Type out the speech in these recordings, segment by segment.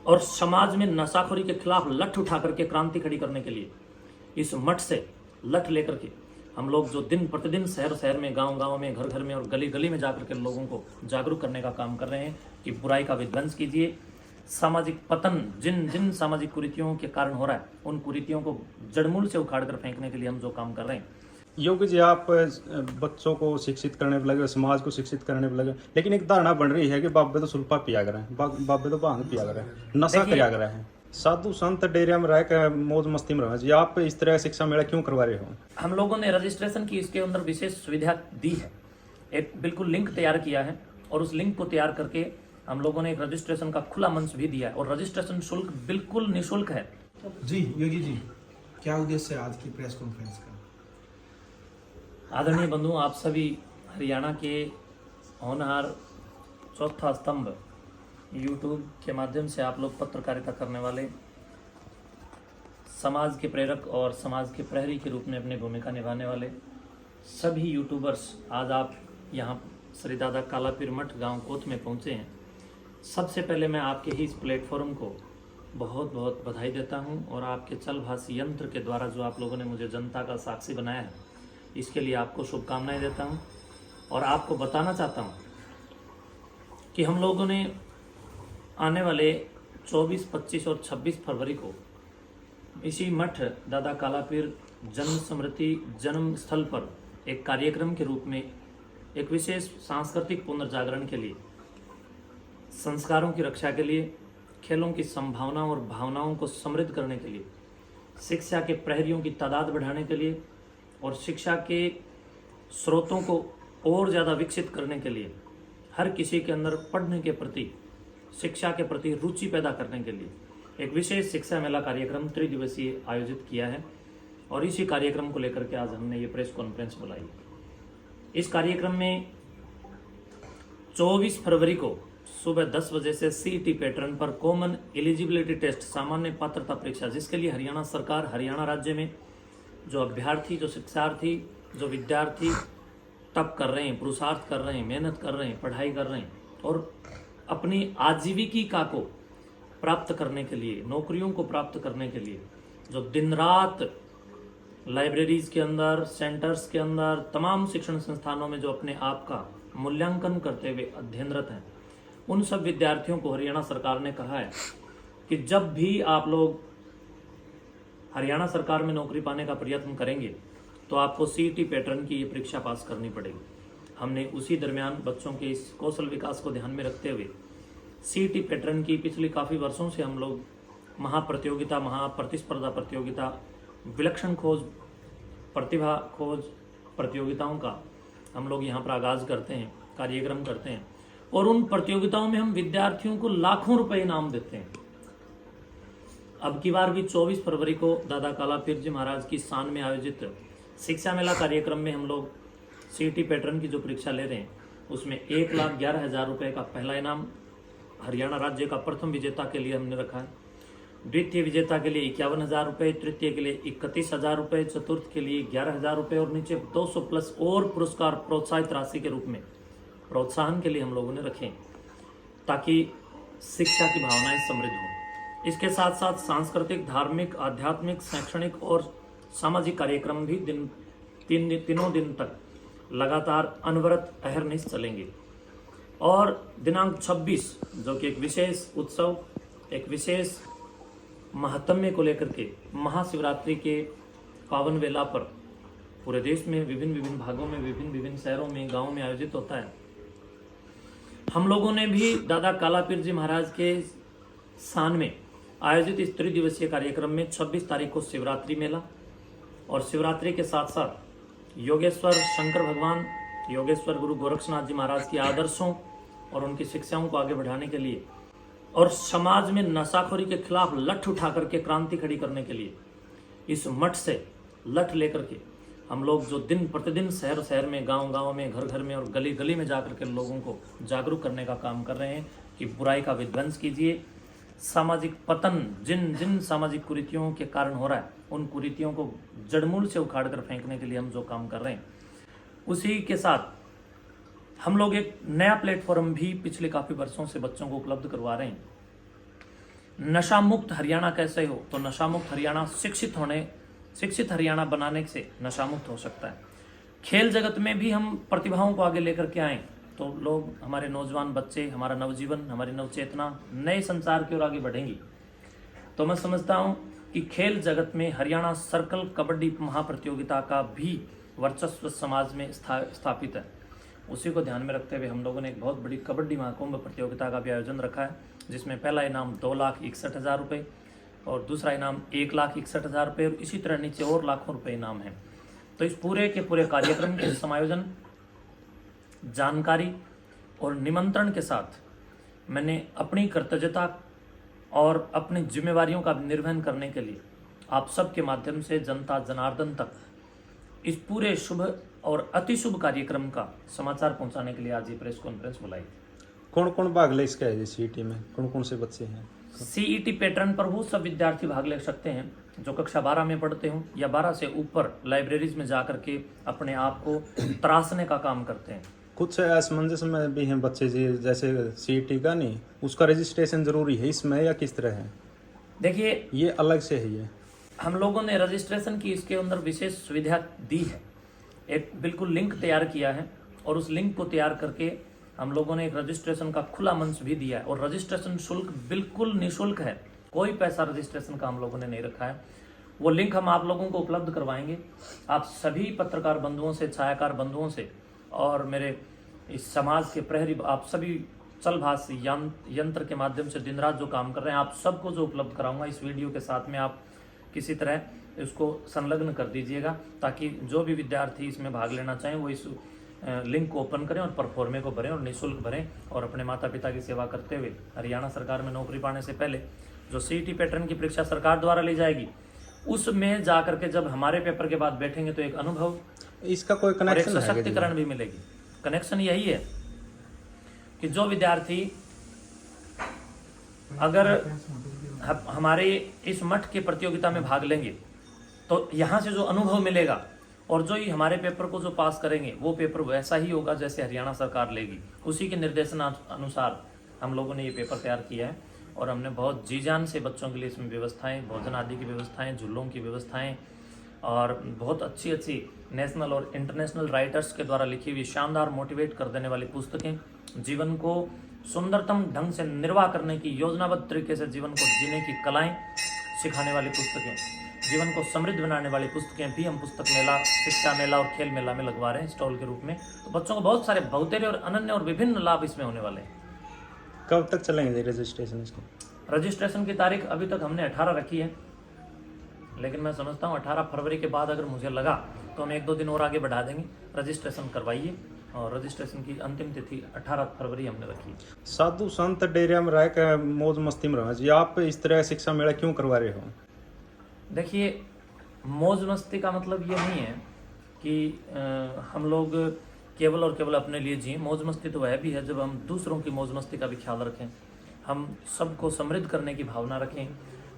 और समाज में नशाखोरी के खिलाफ लठ उठा करके क्रांति खड़ी करने के लिए इस मठ से लठ लेकर के हम लोग जो दिन प्रतिदिन शहर शहर में, गांव गांव में, घर घर में और गली गली में जाकर के लोगों को जागरूक करने का काम कर रहे हैं कि बुराई का विध्वंस कीजिए। सामाजिक पतन जिन जिन सामाजिक कुरीतियों के कारण हो रहा है, उन कुरीतियों को जड़मूल से उखाड़ कर फेंकने के लिए हम जो काम कर रहे हैं। योगी जी, आप बच्चों को शिक्षित करने पर लगे, समाज को शिक्षित करने पर लगे, लेकिन एक धारणा बन रही है कि बाबे तो सुल्फा पिया कर हैं, बाबे तो भांग पिया कर हैं, नशा किया कर हैं, साधु संत डेरिया में रह कर मौज मस्ती में रहे। आप इस तरह शिक्षा मेला क्यों करवा रहे हो? हम लोगों ने रजिस्ट्रेशन की इसके अंदर विशेष सुविधा दी है, एक बिल्कुल लिंक तैयार किया है और उस लिंक को तैयार करके हम लोगों ने एक रजिस्ट्रेशन का खुला मंच भी दिया है और रजिस्ट्रेशन शुल्क बिल्कुल निःशुल्क है। जी योगी जी, क्या उद्देश्य है आज की प्रेस कॉन्फ्रेंस का? आदरणीय बंधु, आप सभी हरियाणा के होनहार चौथा स्तंभ यूट्यूब के माध्यम से आप लोग पत्रकारिता करने वाले, समाज के प्रेरक और समाज के प्रहरी के रूप में अपनी भूमिका निभाने वाले सभी यूट्यूबर्स, आज आप यहाँ श्री दादा कालापीर मठ गांव कोत में पहुँचे हैं। सबसे पहले मैं आपके ही इस प्लेटफॉर्म को बहुत बहुत बधाई देता हूं और आपके चलभाषी यंत्र के द्वारा जो आप लोगों ने मुझे जनता का साक्षी बनाया है, इसके लिए आपको शुभकामनाएं देता हूं। और आपको बताना चाहता हूं कि हम लोगों ने आने वाले 24, 25 और 26 फरवरी को इसी मठ दादा कालापीर जन्म स्मृति जन्म स्थल पर एक कार्यक्रम के रूप में एक विशेष सांस्कृतिक पुनर्जागरण के लिए, संस्कारों की रक्षा के लिए, खेलों की संभावनाओं और भावनाओं को समृद्ध करने के लिए, शिक्षा के प्रहरियों की तादाद बढ़ाने के लिए और शिक्षा के स्रोतों को और ज़्यादा विकसित करने के लिए, हर किसी के अंदर पढ़ने के प्रति, शिक्षा के प्रति रुचि पैदा करने के लिए एक विशेष शिक्षा मेला कार्यक्रम त्रिदिवसीय आयोजित किया है। और इसी कार्यक्रम को लेकर के आज हमने ये प्रेस कॉन्फ्रेंस बुलाई। इस कार्यक्रम में 24 फरवरी को सुबह 10 बजे से सीईटी पैटर्न पर कॉमन एलिजिबिलिटी टेस्ट, सामान्य पात्रता परीक्षा, जिसके लिए हरियाणा सरकार, हरियाणा राज्य में जो अभ्यर्थी, जो शिक्षार्थी, जो विद्यार्थी तप कर रहे हैं, पुरुषार्थ कर रहे हैं, मेहनत कर रहे हैं, पढ़ाई कर रहे हैं और अपनी आजीविका को प्राप्त करने के लिए, नौकरियों को प्राप्त करने के लिए जो दिन रात लाइब्रेरीज के अंदर, सेंटर्स के अंदर, तमाम शिक्षण संस्थानों में जो अपने आप का मूल्यांकन करते हुए अध्ययनरत हैं, उन सब विद्यार्थियों को हरियाणा सरकार ने कहा है कि जब भी आप लोग हरियाणा सरकार में नौकरी पाने का प्रयत्न करेंगे तो आपको सीईटी पैटर्न की ये परीक्षा पास करनी पड़ेगी। हमने उसी दरमियान बच्चों के इस कौशल विकास को ध्यान में रखते हुए सीईटी पैटर्न की पिछले काफ़ी वर्षों से हम लोग महाप्रतियोगिता, महाप्रतिस्पर्धा प्रतियोगिता, विलक्षण खोज, प्रतिभा खोज प्रतियोगिताओं का हम लोग यहाँ पर आगाज करते हैं, कार्यक्रम करते हैं और उन प्रतियोगिताओं में हम विद्यार्थियों को लाखों रुपए इनाम देते हैं। अब की बार भी 24 फरवरी को दादा कालापीर जी महाराज की शान में आयोजित शिक्षा मेला कार्यक्रम में हम लोग सीईटी पैटर्न की जो परीक्षा ले रहे हैं, उसमें 1,11,000 रुपये का पहला इनाम हरियाणा राज्य का प्रथम विजेता के लिए हमने रखा है, द्वितीय विजेता के लिए 51,000 रुपये, तृतीय के लिए 31,000 रुपये, चतुर्थ के लिए 11,000 रुपये और नीचे 200 प्लस और पुरस्कार प्रोत्साहित राशि के रूप में प्रोत्साहन के लिए हम लोगों ने रखे ताकि शिक्षा की भावनाएं समृद्ध हों। इसके साथ साथ सांस्कृतिक, धार्मिक, आध्यात्मिक, शैक्षणिक और सामाजिक कार्यक्रम भी तीनों दिन तक लगातार अनवरत अहरनिश चलेंगे। और दिनांक 26 जो कि एक विशेष उत्सव, एक विशेष महात्म्य को लेकर के महाशिवरात्रि के पावन वेला पर पूरे देश में विभिन्न विभिन्न भागों में, विभिन्न विभिन्न शहरों में, गांवों में आयोजित होता है। हम लोगों ने भी दादा कालापीर जी महाराज के शान में आयोजित इस त्रिदिवसीय कार्यक्रम में 26 तारीख को शिवरात्रि मेला और शिवरात्रि के साथ साथ योगेश्वर शंकर भगवान, योगेश्वर गुरु गोरक्षनाथ जी महाराज के आदर्शों और उनकी शिक्षाओं को आगे बढ़ाने के लिए और समाज में नशाखोरी के खिलाफ लठ उठा करके क्रांति खड़ी करने के लिए इस मठ से लठ लेकर के हम लोग जो दिन प्रतिदिन शहर शहर में, गांव गांव में, घर घर में और गली गली में जाकर के लोगों को जागरूक करने का काम कर रहे हैं कि बुराई का विध्वंस कीजिए। सामाजिक पतन जिन जिन सामाजिक कुरीतियों के कारण हो रहा है, उन कुरीतियों को जड़मूल से उखाड़ कर फेंकने के लिए हम जो काम कर रहे हैं, उसी के साथ हम लोग एक नया प्लेटफॉर्म भी पिछले काफ़ी वर्षों से बच्चों को उपलब्ध करवा रहे हैं नशा मुक्त हरियाणा कैसे हो, तो नशा मुक्त हरियाणा शिक्षित हरियाणा बनाने से नशा मुक्त हो सकता है। खेल जगत में भी हम प्रतिभाओं को आगे लेकर के आए तो लोग, हमारे नौजवान बच्चे, हमारा नवजीवन, हमारी नवचेतना नए संसार की ओर आगे बढ़ेंगी। तो मैं समझता हूं कि खेल जगत में हरियाणा सर्कल कबड्डी महाप्रतियोगिता का भी वर्चस्व समाज में स्थापित है। उसी को ध्यान में रखते हुए हम लोगों ने एक बहुत बड़ी कबड्डी महाकुंभ प्रतियोगिता का भी आयोजन रखा है, जिसमें पहला इनाम 2,61,000 रुपये और दूसरा इनाम 1,61,000 रुपये और इसी तरह नीचे और लाखों रुपये इनाम है। तो इस पूरे के पूरे कार्यक्रम के समायोजन, जानकारी और निमंत्रण के साथ मैंने अपनी कर्तव्यता और अपनी जिम्मेवारियों का निर्वहन करने के लिए आप सबके माध्यम से जनता जनार्दन तक इस पूरे शुभ और अति शुभ कार्यक्रम का समाचार पहुंचाने के लिए आज ये प्रेस कॉन्फ्रेंस बुलाई। कौन कौन भाग ले इसका है सीईटी में, कौन कौन से बच्चे हैं? सीईटी पैटर्न पर वो सब विद्यार्थी भाग ले सकते हैं जो कक्षा 12 में पढ़ते हों या 12 से ऊपर लाइब्रेरीज में जा करके अपने आप को तराशने का काम करते हैं। कुछ असमंजस में भी हैं बच्चे जी, जैसे सीईटी का नहीं, उसका रजिस्ट्रेशन जरूरी है इसमें या किस तरह है? देखिए, ये अलग से है। ये हम लोगों ने रजिस्ट्रेशन की इसके अंदर विशेष सुविधा दी है, एक बिल्कुल लिंक तैयार किया है और उस लिंक को तैयार करके हम लोगों ने एक रजिस्ट्रेशन का खुला मंच भी दिया है और रजिस्ट्रेशन शुल्क बिल्कुल निःशुल्क है, कोई पैसा रजिस्ट्रेशन का हम लोगों ने नहीं रखा है। वो लिंक हम आप लोगों को उपलब्ध करवाएंगे। आप सभी पत्रकार बंधुओं से, छायाकार बंधुओं से और मेरे इस समाज के प्रहरी, आप सभी चलभाष यंत्र के माध्यम से दिन रात जो काम कर रहे हैं, आप सबको जो उपलब्ध कराऊंगा इस वीडियो के साथ में, आप किसी तरह इसको संलग्न कर दीजिएगा ताकि जो भी विद्यार्थी इसमें भाग लेना चाहें वो इस लिंक को ओपन करें और परफॉर्मे को भरें और निःशुल्क भरें और अपने माता पिता की सेवा करते हुए हरियाणा सरकार में नौकरी पाने से पहले जो सीईटी पैटर्न की परीक्षा सरकार द्वारा ली जाएगी उसमें जा करके जब हमारे पेपर के बाद बैठेंगे तो एक अनुभव, इसका कोई कनेक्शन और एक सशक्तिकरण भी मिलेगी। कनेक्शन यही है कि जो विद्यार्थी अगर हमारे इस मठ के प्रतियोगिता में भाग लेंगे तो यहाँ से जो अनुभव मिलेगा और जो ही हमारे पेपर को जो पास करेंगे वो पेपर वैसा ही होगा जैसे हरियाणा सरकार लेगी। उसी के निर्देशन अनुसार हम लोगों ने ये पेपर तैयार किया है और हमने बहुत जी जान से बच्चों के लिए इसमें व्यवस्थाएं, भोजन आदि की व्यवस्थाएं, झूलों की व्यवस्थाएं और बहुत अच्छी अच्छी नेशनल और इंटरनेशनल राइटर्स के द्वारा लिखी हुई शानदार मोटिवेट कर देने वाली पुस्तकें, जीवन को सुंदरतम ढंग से निर्वाह करने की योजनाबद्ध तरीके से जीवन को जीने की कलाएं सिखाने वाली पुस्तकें, जीवन को समृद्ध बनाने वाली पुस्तकें भी हम पुस्तक मेला, शिक्षा मेला और खेल मेला में लगवा रहे हैं स्टॉल के रूप में। तो बच्चों को बहुत सारे बहुतेरे और अनन्य और विभिन्न लाभ इसमें होने वाले हैं। कब तक चलेंगे रजिस्ट्रेशन इसको? रजिस्ट्रेशन की तारीख अभी तक हमने 18 रखी है, लेकिन मैं समझता हूँ 18 फरवरी के बाद अगर मुझे लगा तो हम 1-2 दिन और आगे बढ़ा देंगे। रजिस्ट्रेशन करवाइए और रजिस्ट्रेशन की अंतिम तिथि 18 फरवरी हमने रखी है। साधु संत डेरे में रह कर मौज मस्ती में रहो जी, आप इस तरह शिक्षा मेला क्यों करवा रहे हो? देखिए, मौज मस्ती का मतलब ये नहीं है कि हम लोग केवल और केवल अपने लिए जिए। मौज मस्ती तो वह भी है जब हम दूसरों की मौज मस्ती का भी ख्याल रखें, हम सबको समृद्ध करने की भावना रखें।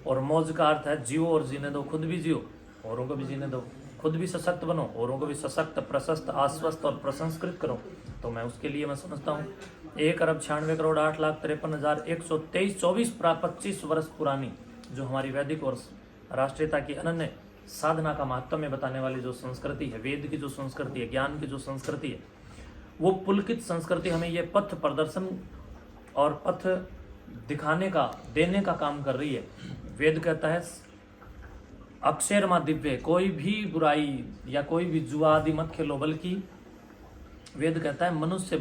और मौज का अर्थ है जियो और जीने दो, खुद भी जियो औरों को भी जीने दो, खुद भी सशक्त बनो, औरों को भी सशक्त, प्रशस्त, आश्वस्त और प्रसंस्कृत करो। तो मैं उसके लिए मैं समझता हूँ 1,96,08,53,123,24 वर्ष पुरानी जो हमारी वैदिक और राष्ट्रीयता की अनन्य साधना का महत्व बताने वाली जो संस्कृति है, वेद की जो संस्कृति है, ज्ञान की जो संस्कृति है, वो पुलकित संस्कृति हमें ये पथ प्रदर्शन और पथ दिखाने का, देने का काम कर रही है। वेद कहता है अक्षर मा दिव्य, कोई भी बुराई या कोई भी जुआ आदि मत खेलो, बल्कि वेद कहता है मनुष्य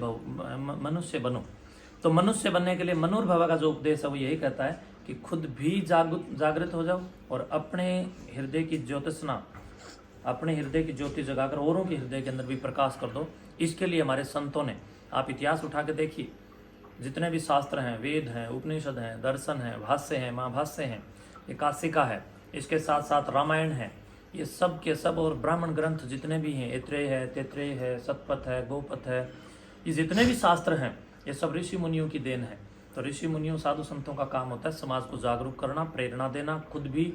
बनो। तो मनुष्य बनने के लिए मनुर्भव का जो उपदेश है वो यही कहता है कि खुद भी जागृत हो जाओ और अपने हृदय की ज्योतिषना, अपने हृदय की ज्योति जगाकर औरों के हृदय के अंदर भी प्रकाश कर दो। इसके लिए हमारे संतों ने, आप इतिहास उठा के देखिए, जितने भी शास्त्र हैं, वेद हैं, उपनिषद हैं, दर्शन हैं, भाष्य हैं, महाभाष्य हैं, एकाशिका है, इसके साथ साथ रामायण है, ये सब के सब और ब्राह्मण ग्रंथ जितने भी हैं, ऐत्रेय है, तैत्रेय है, सतपथ है, गोपथ है, ये जितने भी शास्त्र हैं ये सब ऋषि मुनियों की देन है। तो ऋषि मुनियों, साधु संतों का काम होता है समाज को जागरूक करना, प्रेरणा देना, खुद भी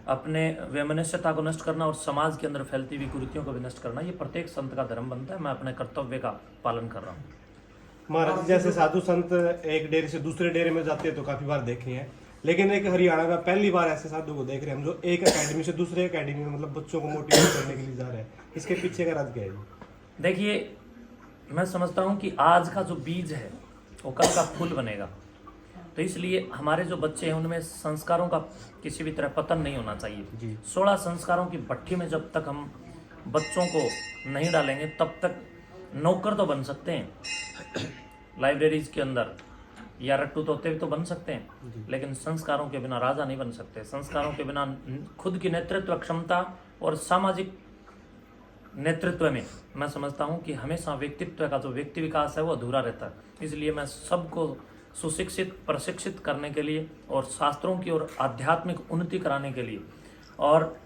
अपने वैमनस्यता को नष्ट करना और समाज के अंदर फैलती हुई कुरीतियों को भी नष्ट करना। ये प्रत्येक संत का धर्म बनता है। मैं अपने कर्तव्य का पालन कर रहा हूँ। महाराज, जैसे साधु संत एक डेरे से दूसरे डेरे में जाते हैं तो काफी बार देखे हैं, लेकिन एक हरियाणा में पहली बार ऐसे साधु को देख रहे हैं हम, जो एक एकेडमी से दूसरे एकेडमी में मतलब बच्चों को मोटिवेट करने के लिए जा रहे हैं। इसके पीछे का राज क्या है जी? देखिए, मैं समझता हूँ कि आज का जो बीज है वो कल का फूल बनेगा। तो इसलिए हमारे जो बच्चे हैं उनमें संस्कारों का किसी भी तरह पतन नहीं होना चाहिए। 16 संस्कारों की भट्टी में जब तक हम बच्चों को नहीं डालेंगे तब तक नौकर तो बन सकते हैं लाइब्रेरीज के अंदर, या रट्टू तोते भी तो बन सकते हैं, लेकिन संस्कारों के बिना राजा नहीं बन सकते। संस्कारों के बिना खुद की नेतृत्व क्षमता और सामाजिक नेतृत्व में मैं समझता हूं कि हमेशा व्यक्तित्व का जो व्यक्ति विकास है वो अधूरा रहता है। इसलिए मैं सबको सुशिक्षित प्रशिक्षित करने के लिए और शास्त्रों की और आध्यात्मिक उन्नति कराने के लिए और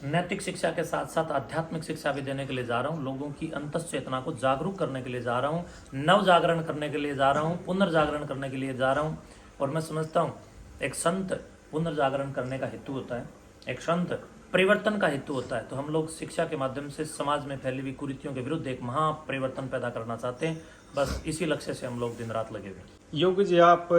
नैतिक शिक्षा के साथ साथ आध्यात्मिक शिक्षा भी देने के लिए जा रहा हूँ। लोगों की अंतस चेतना को जागरूक करने के लिए जा रहा हूँ, नव जागरण करने के लिए जा रहा हूँ, पुनर्जागरण करने के लिए जा रहा हूँ। और मैं समझता हूँ एक संत पुनर्जागरण करने का हेतु होता है, एक संत परिवर्तन का हेतु होता है। तो हम लोग शिक्षा के माध्यम से समाज में फैली हुई कुरीतियों के विरुद्ध एक महापरिवर्तन पैदा करना चाहते हैं। बस इसी लक्ष्य से हम लोग दिन रात लगे हुए हैं। योगी जी, आप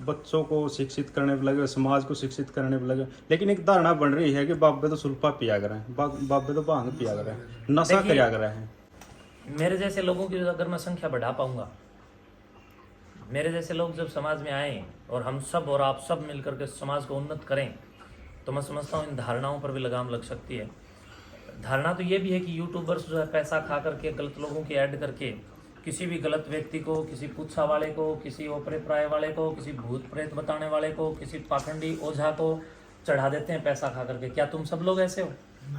बच्चों को शिक्षित करने पे लगे, समाज को शिक्षित करने पे लगे, लेकिन एक धारणा बन रही है कि बाबे तो सुल्फा पिया कर रहे हैं, बाबे तो भांग पिया कर रहे हैं, नशा किया कर रहे हैं। मेरे जैसे लोगों की अगर मैं संख्या बढ़ा पाऊंगा, मेरे जैसे लोग जब समाज में आए और हम सब और आप सब मिलकर के समाज को उन्नत करें, तो मैं समझता हूँ इन धारणाओं पर भी लगाम लग सकती है। धारणा तो ये भी है कि यूट्यूबर्स जो है पैसा खा करके गलत लोगों की ऐड करके किसी भी गलत व्यक्ति को, किसी पुच्छा वाले को, किसी ओपरे प्राय वाले को, किसी भूत प्रेत बताने वाले को, किसी पाखंडी ओझा को चढ़ा देते हैं पैसा खा करके। क्या तुम सब लोग ऐसे हो?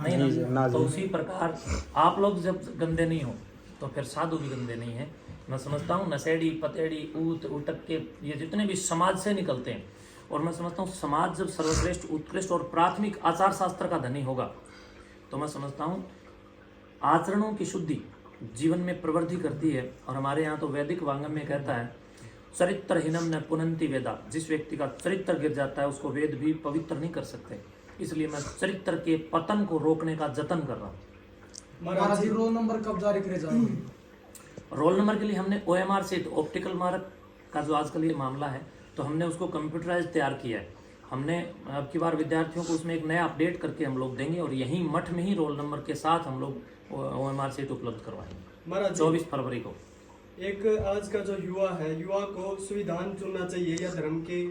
नहीं ना। तो उसी प्रकार आप लोग जब गंदे नहीं हो तो फिर साधु भी गंदे नहीं है। मैं समझता हूँ नशेड़ी, पतेड़ी, ऊत, उटक के ये जितने भी समाज से निकलते हैं, और मैं समझता हूँ समाज जब सर्वश्रेष्ठ, उत्कृष्ट और प्राथमिक आचार शास्त्र का धनी होगा तो मैं समझता हूँ आचरणों की शुद्धि जीवन में प्रवृद्धि करती है। और हमारे यहाँ तो वैदिक वांगम में कहता है चरित्रहीनम न पुनंति वेदा। जिस व्यक्ति का चरित्र गिर जाता है उसको वेद भी पवित्र नहीं कर सकते। इसलिए मैं चरित्र के पतन को रोकने का जतन कर रहा हूँ। महाराज जी, रोल नंबर कब जारी करे जाएंगे? रोल नंबर के लिए हमने OMR से ऑप्टिकल मार्क का जो आजकल ये मामला है, तो हमने उसको कंप्यूटराइज तैयार किया है। हमने अब की बार विद्यार्थियों को उसमें एक नया अपडेट करके हम लोग देंगे और यहीं मठ में ही रोल नंबर के साथ हम लोग OMR सीट उपलब्ध करवाएंगे 24 फरवरी को। एक आज का जो युवा है, युवा को संविधान चुनना चाहिए या धर्म के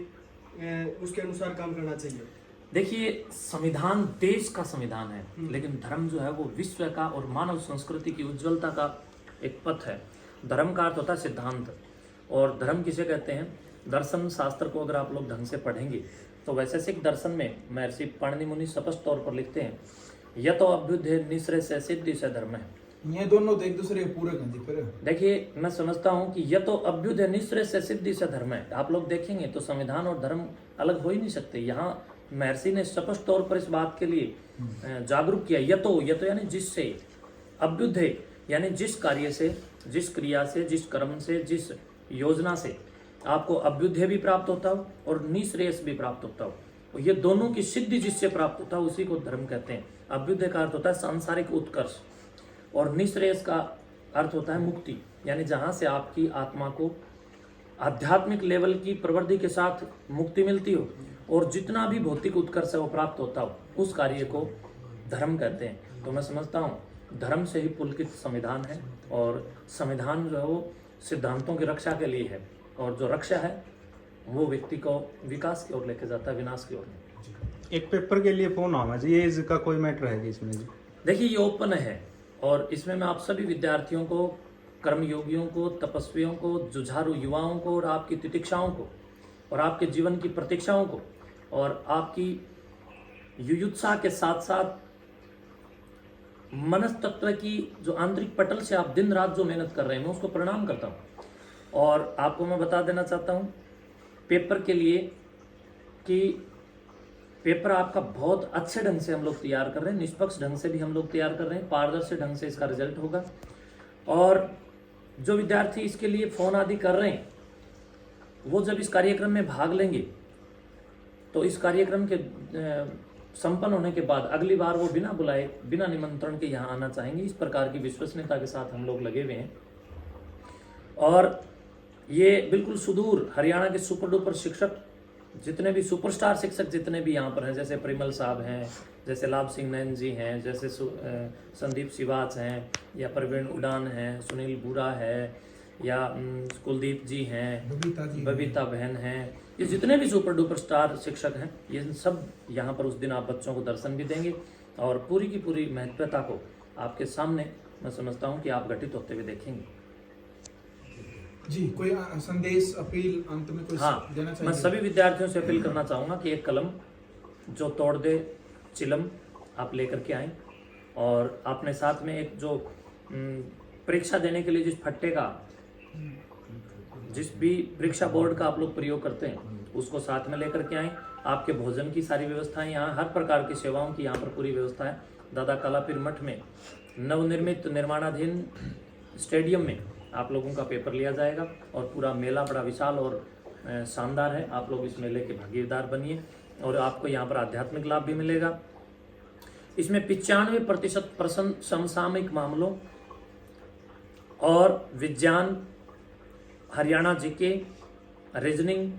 उसके अनुसार काम करना चाहिए? देखिए, संविधान देश का संविधान है, लेकिन धर्म जो है वो विश्व का और मानव संस्कृति की उज्ज्वलता का एक पथ है। धर्म का अर्थ होता है सिद्धांत, और धर्म किसे कहते हैं? दर्शन शास्त्र को अगर आप लोग ढंग से पढ़ेंगे तो वैशेषिक दर्शन में महर्षि पाणिनि मुनि स्पष्ट तौर पर लिखते हैं यतो अभ्युदय निश्रय से सिद्धि से धर्म है। ये दोनों तो एक दूसरे पूरे कर। देखिए, मैं समझता हूँ कि यतो अभ्युदय निश्रय से सिद्धि से धर्म है। आप लोग देखेंगे तो संविधान और धर्म अलग हो ही नहीं सकते। यहाँ महर्षि ने स्पष्ट तौर पर इस बात के लिए जागरूक किया। यतो यानी जिससे, अभ्युदय यानी जिस कार्य से, जिस क्रिया से, जिस कर्म से, जिस योजना से आपको अभ्युदय भी प्राप्त होता हो और निश्रेयस भी प्राप्त होता हो, ये दोनों की सिद्धि जिससे प्राप्त होता है उसी को धर्म कहते हैं। अभ्युदय का अर्थ होता है सांसारिक उत्कर्ष और निश्रेयस का अर्थ होता है मुक्ति, यानी जहाँ से आपकी आत्मा को आध्यात्मिक लेवल की प्रवृत्ति के साथ मुक्ति मिलती हो और जितना भी भौतिक उत्कर्ष है वो प्राप्त होता हो, उस कार्य को धर्म कहते हैं। तो मैं समझता हूँ धर्म से ही पुलकित संविधान है, और संविधान जो है वो सिद्धांतों की रक्षा के लिए है, और जो रक्षा है वो व्यक्ति को विकास की ओर लेके जाता है, विनाश की ओर नहीं। एक पेपर के लिए फोन आना जी, एज का कोई मैटर है इसमें जी? देखिए, ये ओपन है और इसमें मैं आप सभी विद्यार्थियों को, कर्मयोगियों को, तपस्वियों को, जुझारू युवाओं को और आपकी तितिक्षाओं को और आपके जीवन की प्रतीक्षाओं को और आपकी युयुत्सा के साथ साथ मनस्तत्व की जो आंतरिक पटल से आप दिन रात जो मेहनत कर रहे हैं, मैं उसको प्रणाम करता हूँ। और आपको मैं बता देना चाहता हूँ पेपर के लिए कि पेपर आपका बहुत अच्छे ढंग से हम लोग तैयार कर रहे हैं, निष्पक्ष ढंग से भी हम लोग तैयार कर रहे हैं, पारदर्शी ढंग से इसका रिजल्ट होगा। और जो विद्यार्थी इसके लिए फ़ोन आदि कर रहे हैं वो जब इस कार्यक्रम में भाग लेंगे तो इस कार्यक्रम के संपन्न होने के बाद अगली बार वो बिना बुलाए, बिना निमंत्रण के यहाँ आना चाहेंगे। इस प्रकार की विश्वसनीयता के साथ हम लोग लगे हुए हैं। और ये बिल्कुल सुदूर हरियाणा के सुपर डुपर शिक्षक जितने भी सुपरस्टार शिक्षक जितने भी यहाँ पर हैं, जैसे परिमल साहब हैं, जैसे लाभ सिंह नैन जी हैं, जैसे संदीप सिवाच हैं, या प्रवीण उड़ान हैं, सुनील बुरा है, या कुलदीप जी हैं, बबीता बहन हैं, ये जितने भी सुपर डुपर स्टार शिक्षक हैं, ये सब यहाँ पर उस दिन आप बच्चों को दर्शन भी देंगे और पूरी की पूरी महत्वता को आपके सामने मैं समझता हूँ कि आप घटित होते हुए देखेंगे। जी, कोई संदेश, अपील अंत में कोई हाँ, देना चाहिए? मैं सभी विद्यार्थियों से अपील करना चाहूँगा कि एक कलम जो तोड़ दे चिलम आप लेकर के आएँ, और अपने साथ में एक जो परीक्षा देने के लिए जिस फट्टे का, जिस भी परीक्षा बोर्ड का आप लोग प्रयोग करते हैं उसको साथ में लेकर के आएँ। आपके भोजन की सारी व्यवस्थाएं यहाँ, हर प्रकार की सेवाओं की यहाँ पर पूरी व्यवस्था है। दादा कालापीर मठ में नवनिर्मित निर्माणाधीन स्टेडियम में आप लोगों का पेपर लिया जाएगा, और पूरा मेला बड़ा विशाल और शानदार है। आप लोग इस मेले के भागीदार बनिए और आपको यहाँ पर आध्यात्मिक लाभ भी मिलेगा। इसमें 95% समसामयिक मामलों और विज्ञान, Haryana GK, reasoning,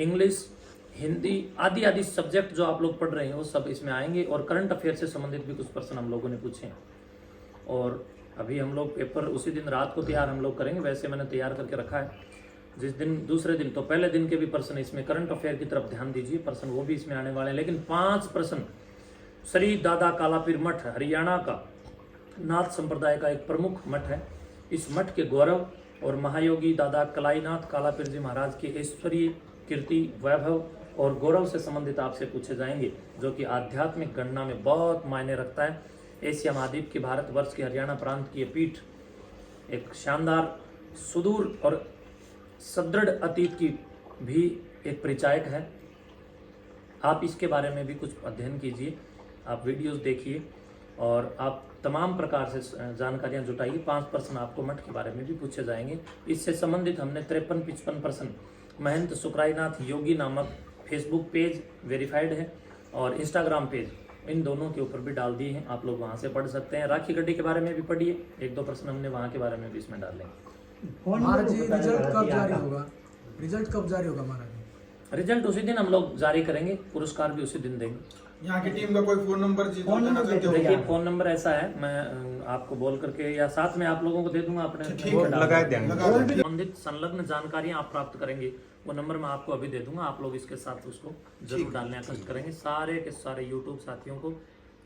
English, Hindi आदि आदि सब्जेक्ट जो आप लोग पढ़ रहे हैं वो सब इसमें आएंगे, और करंट अफेयर से संबंधित भी कुछ प्रश्न हम लोगों ने पूछे हैं। और अभी हम लोग पेपर उसी दिन रात को तैयार हम लोग करेंगे, वैसे मैंने तैयार करके रखा है। जिस दिन दूसरे दिन, तो पहले दिन के भी प्रश्न इसमें करंट अफेयर की तरफ ध्यान दीजिए, प्रश्न वो भी इसमें आने वाले हैं। लेकिन 5 प्रश्न श्री दादा कालापीर मठ हरियाणा का नाथ संप्रदाय का एक प्रमुख मठ है। इस मठ के गौरव और महायोगी दादा कलाईनाथ कालापीर जी महाराज के ऐश्वर्य, कीर्ति, वैभव और गौरव से संबंधित आपसे पूछे जाएंगे, जो कि आध्यात्मिक गणना में बहुत मायने रखता है। एशिया महाद्वीप के भारतवर्ष के हरियाणा प्रांत की ये पीठ एक शानदार, सुदूर और सदृढ़ अतीत की भी एक परिचायक है। आप इसके बारे में भी कुछ अध्ययन कीजिए, आप वीडियोस देखिए और आप तमाम प्रकार से जानकारियां जुटाइए। 5 प्रश्न आपको मठ के बारे में भी पूछे जाएंगे। इससे संबंधित हमने 53-55 प्रश्न महंत सुकराईनाथ योगी नामक फेसबुक पेज वेरीफाइड है और इंस्टाग्राम पेज, इन दोनों के ऊपर भी डाल दिए हैं। आप लोग वहां से पढ़ सकते हैं। राखी गड्डी के बारे में भी पढ़िए, 1-2 प्रश्न हमने वहां के बारे में भी इसमें डाले। महाराज जी, रिजल्ट कब जारी होगा? रिजल्ट कब जारी होगा महाराज? रिजल्ट उसी दिन हम लोग जारी करेंगे, पुरस्कार भी उसी दिन देंगे। यहाँ की टीम का कोई फोन नंबर देखिए, फोन नंबर ऐसा है, मैं आपको बोल करके या साथ में आप लोगों को दे दूंगा अपने लगा देंगे। संबंधित संलग्न जानकारियां आप प्राप्त करेंगे, वो नंबर मैं आपको अभी दे दूंगा। आप लोग इसके साथ उसको जरूर डालने का कष्ट करेंगे, सारे के सारे यूट्यूब साथियों को।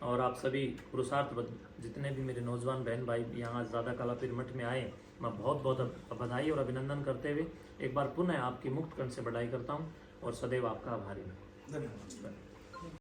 और आप सभी पुरुषार्थ जितने भी मेरे नौजवान बहन भाई यहाँ दादा कालापीर मठ में आए, मैं बहुत बहुत बधाई और अभिनंदन करते हुए एक बार पुनः आपकी मुक्त कंठ से बधाई करता हूँ और सदैव आपका आभारी हूँ। धन्यवाद।